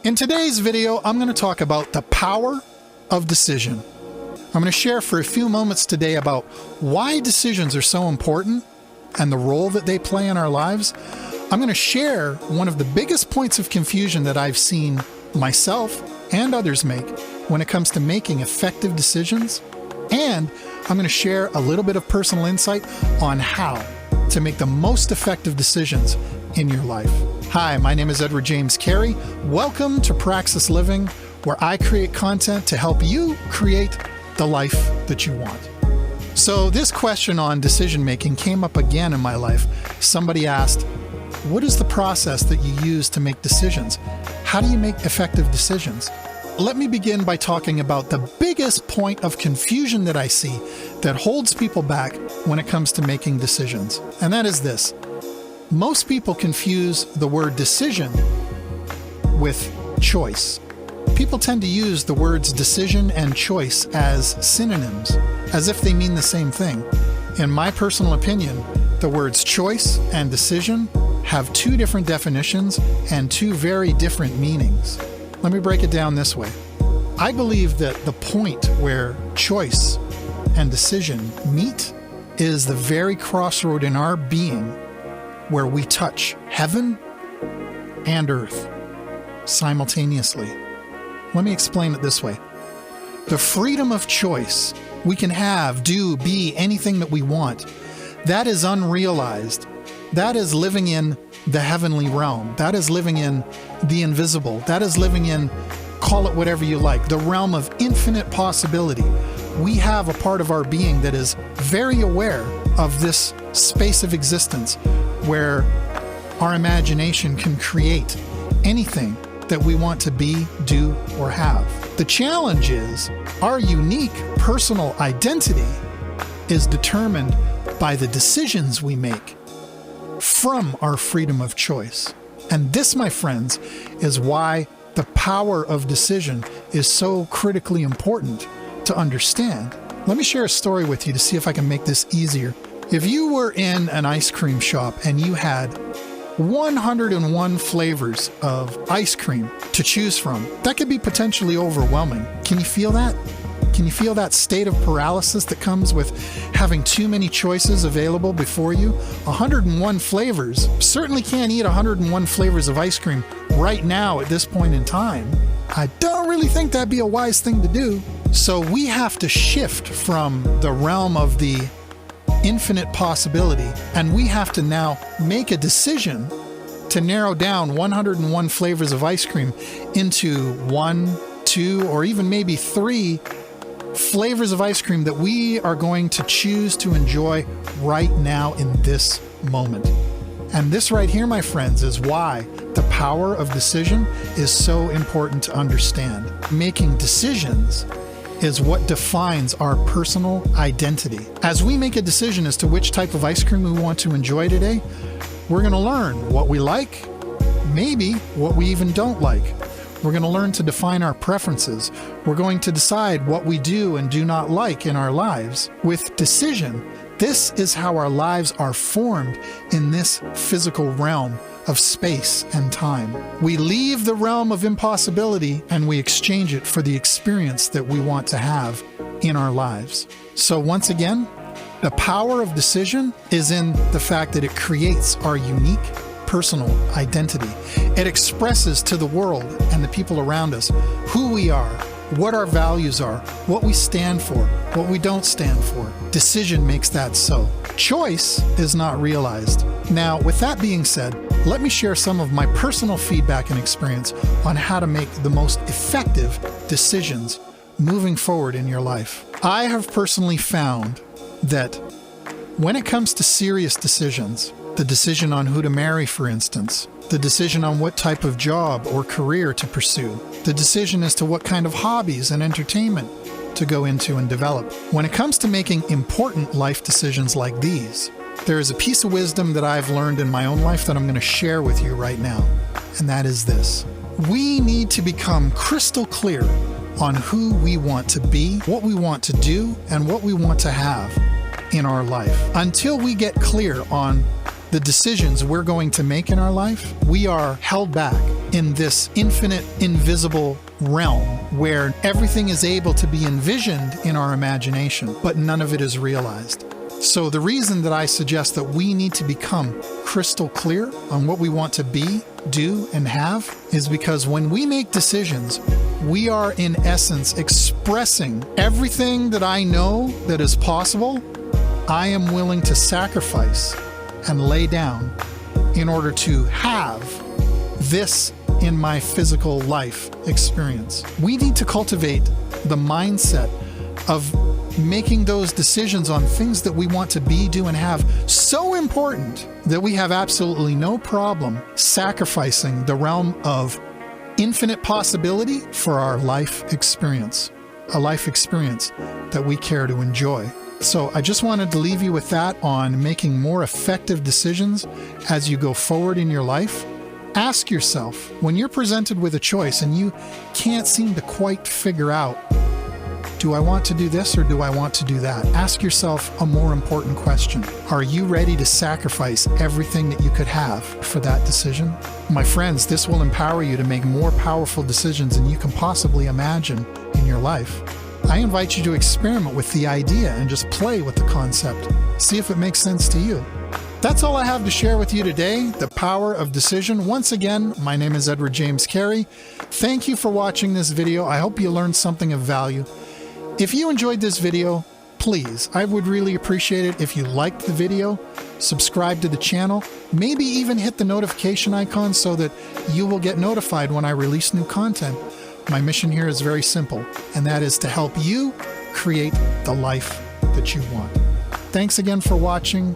In today's video, I'm going to talk about the power of decision. I'm going to share for a few moments today about why decisions are so important and the role that they play in our lives. I'm going to share one of the biggest points of confusion that I've seen myself and others make when it comes to making effective decisions. And I'm going to share a little bit of personal insight on how to make the most effective decisions in your life. Hi, my name is Edward James Carey. Welcome to Praxis Living, where I create content to help you create the life that you want. So this question on decision making came up again in my life. Somebody asked, what is the process that you use to make decisions? How do you make effective decisions? Let me begin by talking about the biggest point of confusion that I see that holds people back when it comes to making decisions. And that is this. Most people confuse the word decision with choice. People tend to use the words decision and choice as synonyms, as if they mean the same thing. In my personal opinion, the words choice and decision have two different definitions and two very different meanings. Let me break it down this way. I believe that the point where choice and decision meet is the very crossroad in our being where we touch heaven and earth simultaneously. Let me explain it this way. The freedom of choice we can have, do, be anything that we want. That is unrealized. That is living in the heavenly realm. That is living in the invisible. That is living in, call it whatever you like, the realm of infinite possibility. We have a part of our being that is very aware of this space of existence where our imagination can create anything that we want to be, do, or have. The challenge is our unique personal identity is determined by the decisions we make from our freedom of choice. And this, my friends, is why the power of decision is so critically important to understand. Let me share a story with you to see if I can make this easier. If you were in an ice cream shop and you had 101 flavors of ice cream to choose from, that could be potentially overwhelming. Can you feel that? Can you feel that state of paralysis that comes with having too many choices available before you? 101 flavors. Certainly can't eat 101 flavors of ice cream right now at this point in time. I don't really think that'd be a wise thing to do. So we have to shift from the realm of the infinite possibility, and we have to now make a decision to narrow down 101 flavors of ice cream into 1, 2, or even maybe 3 flavors of ice cream that we are going to choose to enjoy right now in this moment. And this right here, my friends, is why the power of decision is so important to understand. Making decisions is what defines our personal identity. As we make a decision as to which type of ice cream we want to enjoy today, we're going to learn what we like, maybe what we even don't like. We're going to learn to define our preferences. We're going to decide what we do and do not like in our lives. With decision, this is how our lives are formed in this physical realm of space and time. We leave the realm of impossibility and we exchange it for the experience that we want to have in our lives. So once again, the power of decision is in the fact that it creates our unique personal identity. It expresses to the world and the people around us who we are, what our values are, what we stand for, what we don't stand for. Decision makes that so. Choice is not realized. Now, with that being said, let me share some of my personal feedback and experience on how to make the most effective decisions moving forward in your life. I have personally found that when it comes to serious decisions, the decision on who to marry, for instance, the decision on what type of job or career to pursue, the decision as to what kind of hobbies and entertainment to go into and develop. When it comes to making important life decisions like these, there is a piece of wisdom that I've learned in my own life that I'm going to share with you right now, and that is this. We need to become crystal clear on who we want to be, what we want to do, and what we want to have in our life. Until we get clear on the decisions we're going to make in our life, we are held back in this infinite, invisible realm where everything is able to be envisioned in our imagination, but none of it is realized. So the reason that I suggest that we need to become crystal clear on what we want to be, do, and have is because when we make decisions, we are in essence expressing everything that I know that is possible, I am willing to sacrifice and lay down in order to have this in my physical life experience. We need to cultivate the mindset of making those decisions on things that we want to be, do, and have so important that we have absolutely no problem sacrificing the realm of infinite possibility for our life experience, a life experience that we care to enjoy. So I just wanted to leave you with that on making more effective decisions as you go forward in your life. Ask yourself, when you're presented with a choice and you can't seem to quite figure out, do I want to do this or do I want to do that? Ask yourself a more important question. Are you ready to sacrifice everything that you could have for that decision? My friends, this will empower you to make more powerful decisions than you can possibly imagine in your life. I invite you to experiment with the idea and just play with the concept. See if it makes sense to you. That's all I have to share with you today, the power of decision. Once again, my name is Edward James Carey. Thank you for watching this video. I hope you learned something of value. If you enjoyed this video, please, I would really appreciate it if you liked the video, subscribe to the channel, maybe even hit the notification icon so that you will get notified when I release new content. My mission here is very simple, and that is to help you create the life that you want. Thanks again for watching.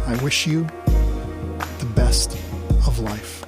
I wish you the best of life.